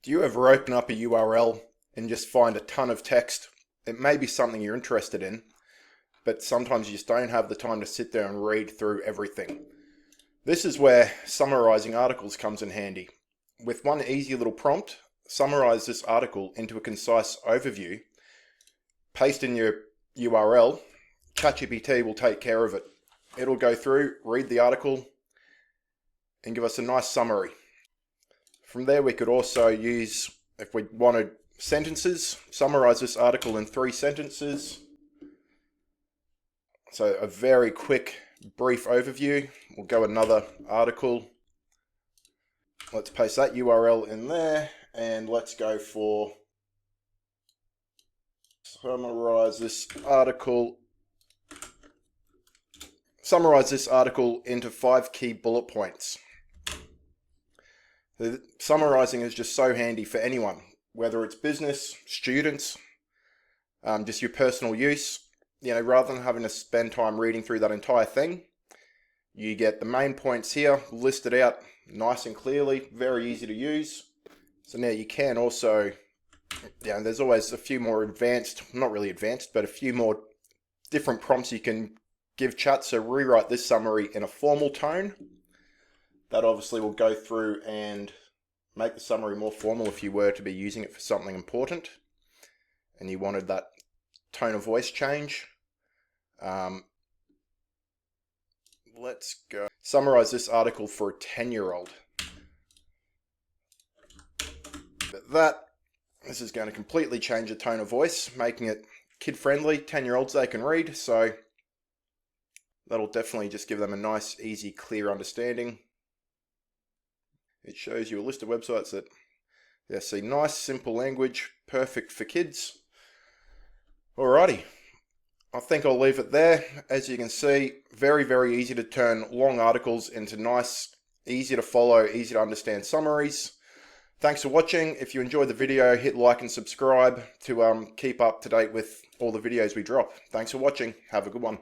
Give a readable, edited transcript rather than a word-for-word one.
Do you ever open up a URL and just find a ton of text? It may be something you're interested in, but sometimes you just don't have the time to sit there and read through everything. This is where summarizing articles comes in handy. With one easy little prompt, summarize this article into a concise overview, paste in your URL, ChatGPT will take care of it. It'll go through, read the article, and give us a nice summary. From there, we could also use, if we wanted sentences, summarize this article in 3 sentences. So a very quick, brief overview. We'll go another article. Let's paste that URL in there, and let's go for summarize this article into 5 key bullet points. The summarizing is just so handy for anyone, whether it's business, students, just your personal use. Rather than having to spend time reading through that entire thing, you get the main points here listed out nice and clearly, very easy to use. So now you can also, there's always a few more advanced, not really advanced, but a few more different prompts you can give chat. So rewrite this summary in a formal tone. That obviously will go through and make the summary more formal if you were to be using it for something important and you wanted that tone of voice change. Let's go. Summarize this article for a 10-year-old. This is going to completely change the tone of voice, making it kid-friendly. 10-year-olds, they can read, so that'll definitely just give them a nice, easy, clear understanding. It shows you a list of websites that, see, nice, simple language, perfect for kids. Alrighty, I think I'll leave it there. As you can see, very, very easy to turn long articles into nice, easy to follow, easy to understand summaries. Thanks for watching. If you enjoyed the video, hit like and subscribe to keep up to date with all the videos we drop. Thanks for watching. Have a good one.